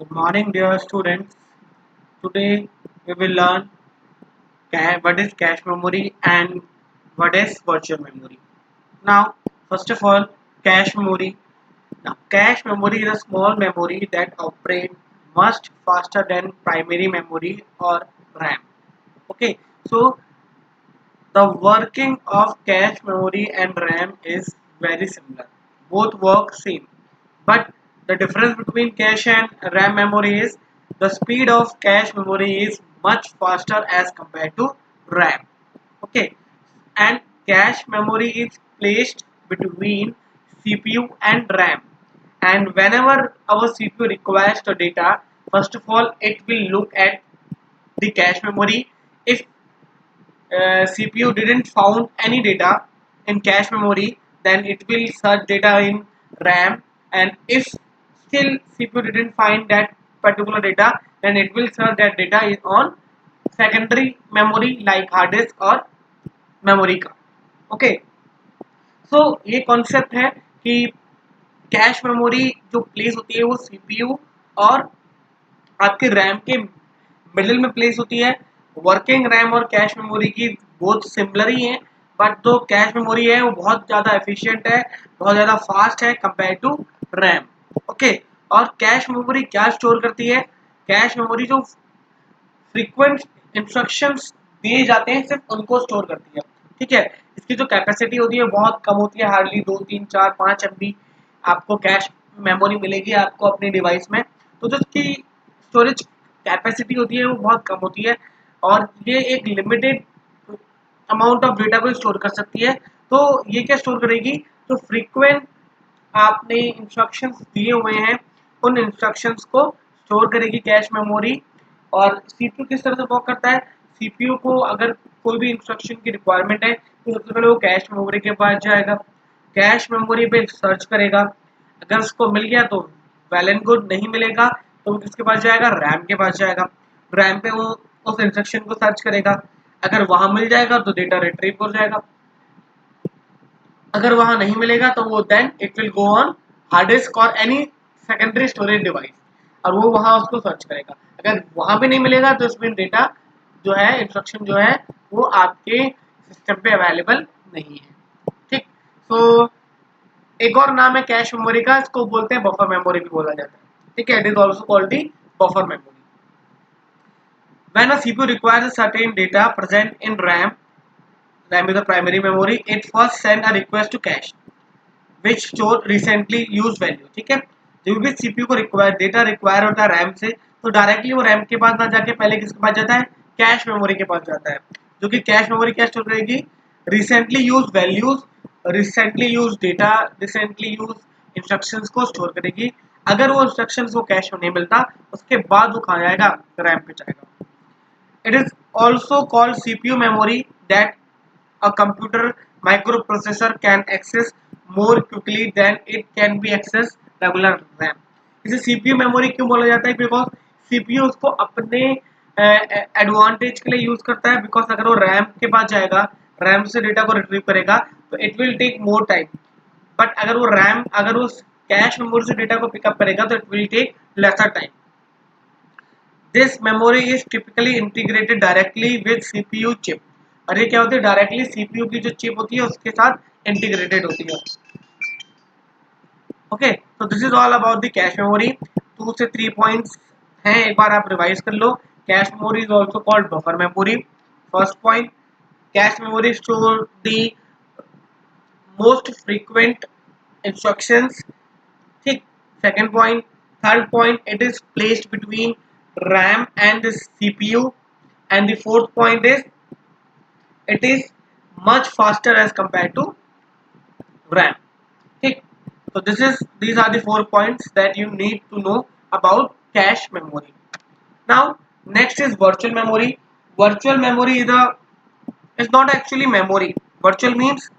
Good morning, dear students. Today we will learn what is cache memory and what is virtual memory. Now, first of all, cache memory. Now, cache memory is a small memory that operates much faster than primary memory or RAM. Okay, so the working of cache memory and RAM is very similar. Both work same. But the difference between cache and RAM memory is the speed of cache memory is much faster as compared to RAM. Okay, and cache memory is placed between CPU and RAM. And whenever our CPU requires the data, first of all, it will look at the cache memory. If CPU didn't found any data in cache memory, then it will search data in RAM, and if still CPU didn't find that particular data, then it will search that data is on secondary memory like hard disk or memory card. Okay, so ये concept है कि cache memory जो place होती है वो CPU और आपके RAM के मिडिल में प्लेस होती है। वर्किंग रैम और कैश मेमोरी की बहुत सिमिलर ही है, बट जो कैश मेमोरी है वो बहुत ज़्यादा एफिशिएंट है, बहुत ज़्यादा फास्ट है कंपेयर टू रैम। ओके, और कैश मेमोरी क्या स्टोर करती है? कैश मेमोरी जो फ्रीक्वेंट इंस्ट्रक्शंस दिए जाते हैं सिर्फ उनको स्टोर करती है। ठीक है, इसकी जो कैपेसिटी होती है बहुत कम होती है, हार्डली 2 3 4 5 MB आपको कैश मेमोरी मिलेगी आपको अपने डिवाइस में। तो जो इसकी स्टोरेज कैपेसिटी होती है वो बहुत कम होती है, और ये एक लिमिटेड अमाउंट ऑफ डेटा को स्टोर कर सकती है। तो ये क्या स्टोर करेगी? तो फ्रीक्वेंट आपने इंस्ट्रक्शंस दिए हुए हैं उन इंस्ट्रक्शंस को स्टोर करेगी कैश मेमोरी। और सीपीयू किस तरह से वर्क करता है? सीपीयू को अगर कोई भी इंस्ट्रक्शन की रिक्वायरमेंट है तो सबसे पहले वो कैश मेमोरी के पास जाएगा, कैश मेमोरी पे सर्च करेगा। अगर उसको मिल गया तो वेल एंड गुड, नहीं मिलेगा तो वो किसके पास जाएगा? रैम के पास जाएगा। रैम पे वो उस इंस्ट्रक्शन को सर्च करेगा, अगर वहां मिल जाएगा तो डेटा रिट्रीव हो जाएगा, अगर वहां नहीं मिलेगा तो वो then it will go on hard disk और एनी सेकेंडरी स्टोरेज डिवाइस, और वो वहां उसको सर्च करेगा। अगर वहां भी नहीं मिलेगा तो इसमें डेटा जो है, इंस्ट्रक्शन जो है, वो आपके सिस्टम पे अवेलेबल नहीं है। ठीक, तो एक और नाम है कैश मेमोरी का, इसको बोलते हैं बफर मेमोरी भी बोला जाता है। ठीक है, it is also called the buffer memory. When a CPU requires a certain data present in RAM is the primary memory, it first send a request to cache which store recently used value। ठीक है, जब भी CPU को require data require होता है RAM से, तो directly वो रैम के पास ना जाके पहले किसके पास जाता है? कैश मेमोरी के पास जाता है, जो कि कैश मेमोरी क्या स्टोर करेगी? Recently use values, recently use data, recently use instructions को स्टोर करेगी। अगर वो इंस्ट्रक्शंस को कैश में नहीं मिलता, उसके बाद वो कहाँ जाएगा? रैम पे जाएगा। It is also called CPU memory that a computer microprocessor can access more quickly than it can be accessed regular RAM। इसे CPU memory क्यों बोला जाता है? बिकॉज CPU उसको अपने एडवांटेज के लिए यूज करता है। बिकॉज अगर वो रैम के पास जाएगा, रैम से डेटा को रिट्रीव करेगा, तो it will take more time. But अगर वो कैश मेमोरी से डेटा को पिकअप करेगा तो it will take lesser time. This memory is typically integrated directly with CPU chip. और ये क्या होती है? डायरेक्टली सीपीयू की जो चिप होती है उसके साथ इंटीग्रेटेड होती है। ओके, तो this is all about the cache memory. 2 से 3 पॉइंट्स हैं, एक बार आप रिवाइज कर लो। Cache memory is also called buffer memory. First point, cache memory store the most frequent instructions. ठीक, second point. Third point, it is placed between RAM and the CPU, and the fourth point is it is much faster as compared to RAM। ठीक, so these are the 4 points that you need to know about cache memory। Now next is virtual memory। Virtual memory is not actually memory। Virtual means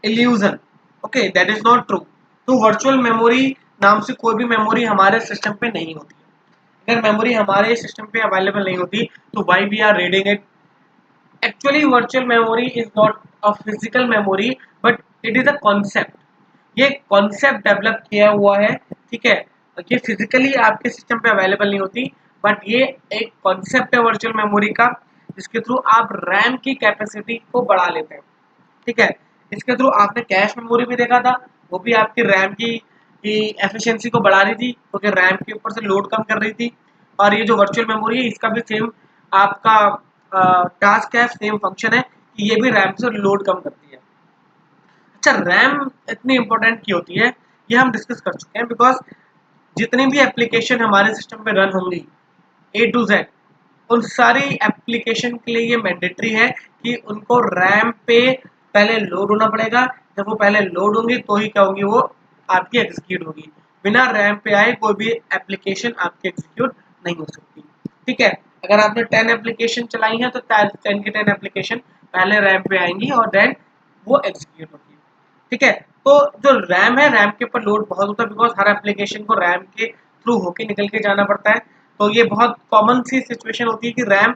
illusion। Okay, that is not true. तो virtual memory नाम से कोई भी memory हमारे system पे नहीं होती है। अगर मेमोरी हमारे सिस्टम पे अवेलेबल नहीं होती तो why we are reading it? Actually virtual memory is not a physical memory, but it is a concept. ये कॉन्सेप्ट डेवलप किया हुआ है, ठीक है, ये फिजिकली आपके सिस्टम पे अवेलेबल नहीं होती, बट ये एक कॉन्सेप्ट है वर्चुअल मेमोरी का, जिसके थ्रू आप रैम की कैपेसिटी को बढ़ा लेते हैं। ठीक है, इसके थ्रू आपने कैश मेमोरी भी देखा था, वो भी आपकी रैम की एफिशिएंसी को बढ़ा रही थी, क्योंकि रैम के ऊपर से लोड कम कर रही थी। और ये जो वर्चुअल मेमोरी है, इसका भी सेम आपका टास्क है, सेम फंक्शन है कि ये भी रैम से लोड कम करती है। अच्छा, रैम इतनी इंपॉर्टेंट क्यों होती है, ये हम डिस्कस कर चुके हैं। बिकॉज जितनी भी एप्लीकेशन हमारे सिस्टम पे रन होंगी ए टू जेड, उन सारी एप्लीकेशन के लिए ये मैंडेटरी है कि उनको रैम पे पहले लोड होना पड़ेगा। जब वो पहले लोड होंगी तो ही क्या होगी, वो आपकी एग्जीक्यूट होगी। बिना रैम पे आए कोई भी एप्लीकेशन आपकी एग्जीक्यूट नहीं हो सकती। ठीक है, अगर आपने 10 एप्लीकेशन चलाई है तो 10 की 10 एप्लीकेशन पहले रैम पे आएंगी और देन वो एग्जीक्यूट होगी। ठीक है, तो जो रैम है, रैम के ऊपर लोड बहुत होता है, बिकॉज हर एप्लीकेशन को रैम के थ्रू होके निकल के जाना पड़ता है। तो ये बहुत कॉमन सी सिचुएशन होती है कि रैम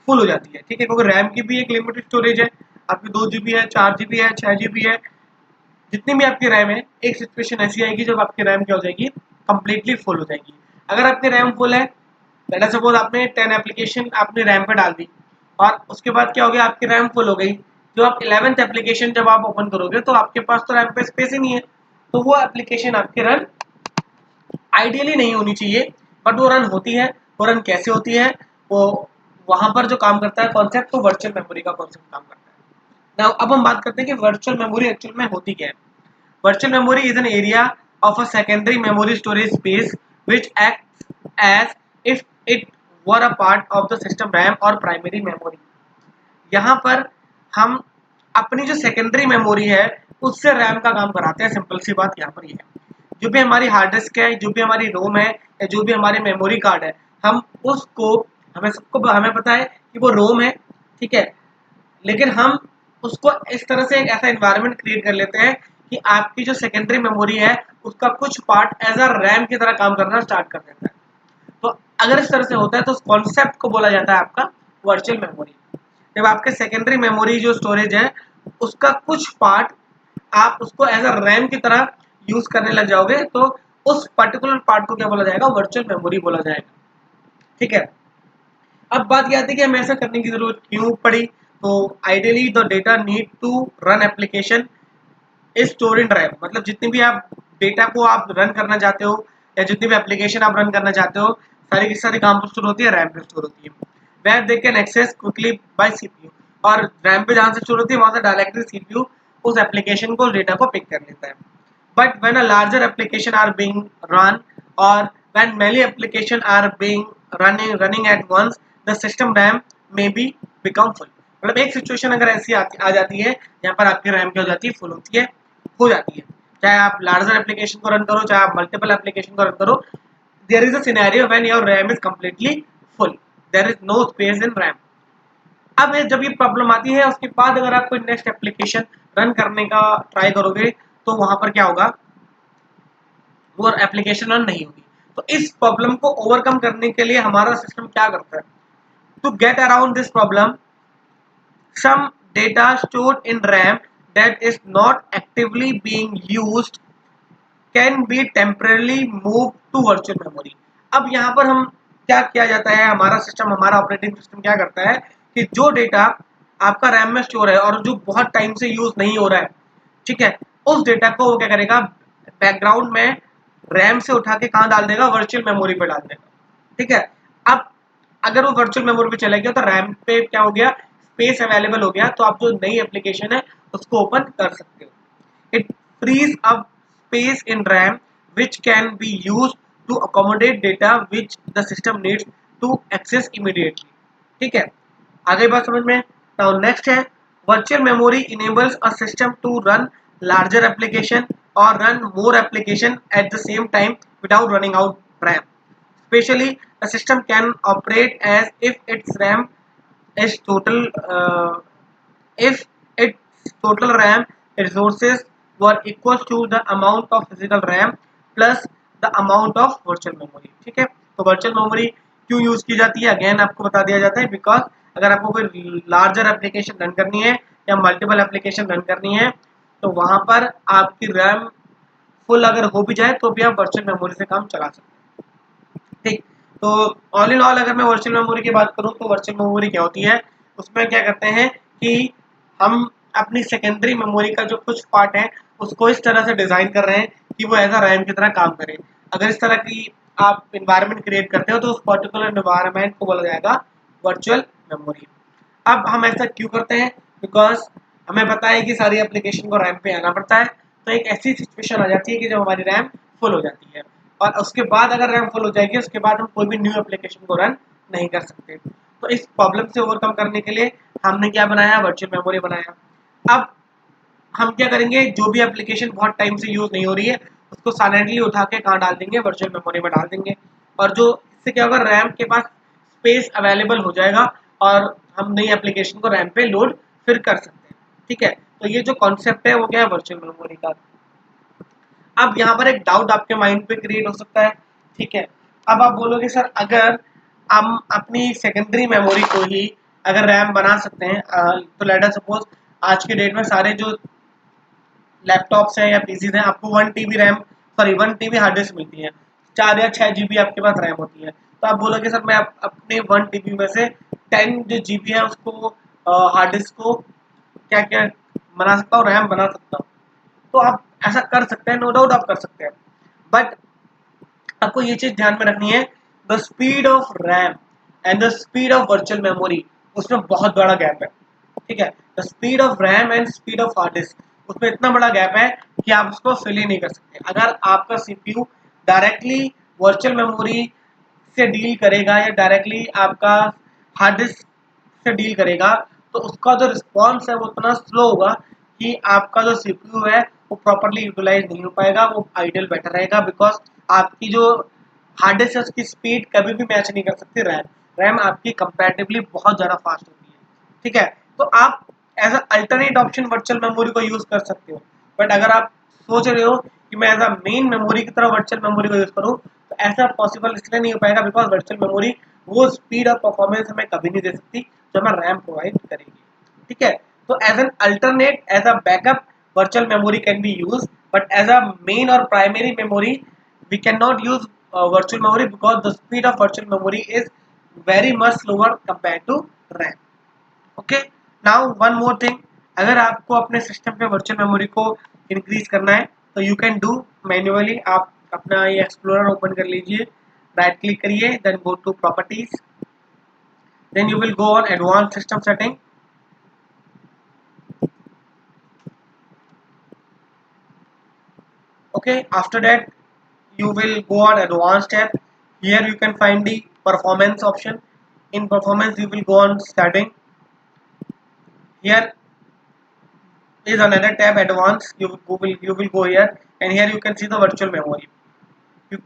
फुल हो जाती है। ठीक है, क्योंकि रैम की भी एक लिमिटेड स्टोरेज है, आपकी 2 GB है, 4 GB है, 6 GB है, जितनी भी आपकी रैम है, एक सिचुएशन ऐसी आएगी जब आपकी रैम क्या हो जाएगी, कंप्लीटली फुल हो जाएगी। अगर आपकी रैम फुल है, लेट अस सपोज आपने 10 एप्लीकेशन आपने रैम पे डाल दी, और उसके बाद क्या हो गया, आपकी रैम फुल हो गई। जो आप 11th एप्लीकेशन जब आप ओपन करोगे तो आपके पास तो रैम पे स्पेस ही नहीं है, तो वो एप्लीकेशन आपकी रन आइडियली नहीं होनी चाहिए, बट वो रन होती है। वो रन कैसे होती है, वो वहां पर जो काम करता है कॉन्सेप्ट, तो वर्चुअल मेमोरी का कॉन्सेप्ट काम करता है। नाउ अब हम बात करते हैं कि वर्चुअल मेमोरी एक्चुअल में होती क्या है। Virtual memory is an area of a secondary memory storage space which acts as if it were a part of the system RAM or primary memory। यहाँ पर हम अपनी जो सेकेंडरी मेमोरी है उससे रैम का काम कराते हैं। सिंपल सी बात यहाँ पर ये है, जो भी हमारी हार्ड डिस्क है, जो भी हमारी रोम है, या जो भी हमारे मेमोरी कार्ड है, हम उसको, हमें पता है कि वो रोम है। ठीक है, लेकिन हम उसको इस तरह से एक ऐसा एनवायरनमेंट क्रिएट कर लेते हैं कि आपकी जो सेकेंडरी मेमोरी है उसका कुछ पार्ट एज अ रैम की तरह काम करना स्टार्ट कर देता है। तो अगर इस तरह से होता है तो उस कॉन्सेप्ट को बोला जाता है आपका वर्चुअल मेमोरी। जब आपके सेकेंडरी मेमोरी जो स्टोरेज है उसका कुछ पार्ट आप उसको एज अ रैम की तरह यूज करने लग जाओगे, तो उस पर्टिकुलर पार्ट को क्या बोला जाएगा, वर्चुअल मेमोरी बोला जाएगा। ठीक है, अब बात यह आती है कि हमें ऐसा करने की जरूरत क्यों पड़ी। तो ideally the data need to run application is store in drive, मतलब जितनी भी आप डेटा को आप रन करना चाहते हो, या जितनी भी एप्लीकेशन आप रन करना चाहते हो, सारी की सारी काम पर स्टोर होती है, रैम पे स्टोर होती है, where they can access quickly by CPU. और रैम पे जहाँ से स्टोर होती है वहां से डायरेक्टली सीपीयू उस एप्लीकेशन को, डेटा को पिक कर लेता है। But when a larger application are being run, or when many application are being running at once, the system RAM may be become full। मतलब एक सिचुएशन अगर ऐसी आ जाती है जहाँ पर आपकी रैम क्या हो जाती है, फुल होती है, हो जाती है। चाहे आप लार्जर एप्लीकेशन को रन करो, चाहे आप मल्टीपल एप्लीकेशन को रन करो, there is a scenario when your RAM is completely full, there is no space in RAM. अब जब ये प्रॉब्लम आती है, उसके बाद अगर आप कोई नेक्स्ट एप्लीकेशन रन करने का ट्राई करोगे तो वहां पर क्या होगा, वो एप्लीकेशन रन नहीं होगी। तो इस प्रॉब्लम को ओवरकम करने के लिए हमारा सिस्टम क्या करता है, to get around this problem, some data stored in RAM that is not actively being used can be temporarily moved to virtual memory। अब यहाँ पर हम क्या किया जाता है, हमारा सिस्टम, हमारा ऑपरेटिंग सिस्टम क्या करता है कि जो डेटा आपका रैम में स्टोर है और जो बहुत टाइम से यूज नहीं हो रहा है, ठीक है, उस डेटा को वो क्या करेगा, बैकग्राउंड में रैम से उठा के कहाँ डाल देगा, वर्चुअल मेमोरी पे डाल देगा। ठीक है, अब अगर वो वर्चुअल मेमोरी पे चला गया तो रैम पे क्या हो गया, स्पेस अवेलेबल हो गया, तो आप जो नई एप्लीकेशन है उसको ओपन कर सकते हो। It freeze up space in RAM which can be used to accommodate data which the system needs to access immediately। ठीक है, आगे बात समझ में। now next है, virtual memory enables a system to run larger application or run more application at the same time without running out RAM। especially a system can operate as if its RAM is total if its total RAM resources were equal to the amount of physical RAM plus the amount of virtual memory। ठीक है, तो virtual memory क्यों use की जाती है, again आपको बता दिया जाता है, बिकॉज अगर आपको कोई लार्जर एप्लीकेशन रन करनी है या मल्टीपल एप्लीकेशन रन करनी है तो वहां पर आपकी रैम फुल अगर हो भी जाए तो भी आप वर्चुअल मेमोरी से काम चला सकते हैं। ठीक, तो ऑल इन ऑल अगर मैं वर्चुअल मेमोरी की बात करूँ तो वर्चुअल मेमोरी क्या होती है, उसमें क्या करते हैं कि हम अपनी सेकेंडरी मेमोरी का जो कुछ पार्ट है उसको इस तरह से डिजाइन कर रहे हैं कि वो एज अ रैम की तरह काम करे। अगर इस तरह की आप इन्वायरमेंट क्रिएट करते हो तो उस पर्टिकुलर इन्वायरमेंट को बोला जाएगा वर्चुअल मेमोरी। अब हम ऐसा क्यों करते हैं, बिकॉज हमें पता है कि सारी एप्लीकेशन को रैम पे आना पड़ता है। तो एक ऐसी सिचुएशन आ जाती है कि जब हमारी रैम फुल हो जाती है और उसके बाद अगर रैम फुल हो जाएगी उसके बाद हम कोई भी न्यू एप्लीकेशन को रन नहीं कर सकते। तो इस प्रॉब्लम से ओवरकम करने के लिए हमने क्या बनाया, वर्चुअल मेमोरी बनाया। अब हम क्या करेंगे, जो भी एप्लीकेशन बहुत टाइम से यूज नहीं हो रही है उसको साइलेंटली उठा के कहाँ डाल देंगे, वर्चुअल मेमोरी में डाल देंगे। और जो इससे क्या होगा, रैम के पास स्पेस अवेलेबल हो जाएगा और हम नई एप्लीकेशन को रैम पे लोड फिर कर सकते हैं। ठीक है, तो ये जो कॉन्सेप्ट है वो क्या है, वर्चुअल मेमोरी का। अब यहाँ पर एक डाउट आपके माइंड पे क्रिएट हो सकता है। ठीक है, अब आप बोलोगे सर अगर हम अपनी सेकेंडरी मेमोरी को ही अगर रैम बना सकते हैं, तो लेट अस सपोज आज के डेट में सारे जो लैपटॉप्स हैं या पीसीज हैं आपको 1 TB RAM, sorry 1 TB hard disk मिलती है, 4 या 6 GB आपके पास रैम होती है। तो आप बोलोगे सर मैं अपने 1 TB में से 10 जो GB है उसको हार्ड डिस्क को क्या क्या बना सकता हूँ, रैम बना सकता हूँ। तो आप ऐसा कर सकते हैं, नो डाउट आप कर सकते हैं, बट आपको ये चीज ध्यान में रखनी है, the speed of RAM and the speed of virtual memory, उसमें बहुत बड़ा गैप है। ठीक है, the speed of RAM and speed of hard disk, उसमें इतना बड़ा गैप है कि आप उसको फिल ही नहीं कर सकते। अगर आपका सीपीयू डायरेक्टली वर्चुअल मेमोरी से डील करेगा या डायरेक्टली आपका हार्ड डिस्क से डील करेगा तो उसका जो रिस्पॉन्स है वो इतना स्लो होगा कि आपका जो सीपीयू है वो प्रॉपरली यूटिलाइज नहीं हो पाएगा, वो आइडल बैठा रहेगा। बिकॉज आपकी जो हार्ड डिस्क है उसकी स्पीड कभी भी मैच नहीं कर सकती रैम, रैम आपकी कंपैरेटिवली बहुत ज़्यादा फास्ट होती है। ठीक है, तो आप as a alternate option virtual memory को यूज़ कर सकते हो, बट अगर आप सोच रहे हो कि मैं एज अ मेन मेमोरी की तरह वर्चुअल मेमोरी को यूज़ करूँ तो ऐसा पॉसिबल इसलिए नहीं हो पाएगा बिकॉज वर्चुअल मेमोरी वो स्पीड और परफॉर्मेंस हमें कभी नहीं दे सकती जो हमें रैम प्रोवाइड करेगी। ठीक है, तो as an alternate, as a backup, virtual memory can be used, but as a main or primary memory we cannot use virtual memory because the speed of virtual memory is very much slower compared to RAM. Okay, now one more thing, अगर आपको अपने system पे virtual memory को increase करना है तो you can do manually. आप अपना ये एक्सप्लोरर ओपन कर लीजिए, राइट क्लिक करिए, then go to properties, then you will go on advance system setting. Okay, after that you will go on advanced tab. Here you can find the performance option. In performance you will go on setting. Here is another tab, advanced. You will go here and here you can see the virtual memory. You,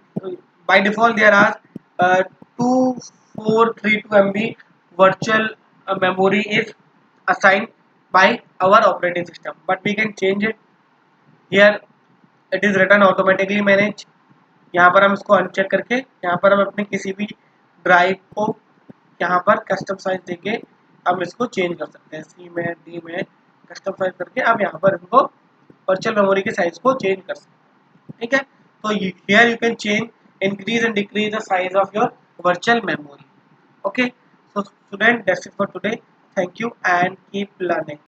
by default there are 2432 MB virtual memory is assigned by our operating system, but we can change it. Here it is written automatically manage। यहाँ पर हम इसको uncheck करके यहाँ पर हम अपने किसी भी ड्राइव को यहाँ पर कस्टम साइज देके हम इसको चेंज कर सकते हैं, सी में डी में कस्टम साइज करके आप यहाँ पर इनको वर्चुअल मेमोरी के साइज को चेंज कर सकते हैं। ठीक है, तो here you can change, increase and decrease the size of your virtual memory. Okay, so student, that's it for today. Thank you and keep learning.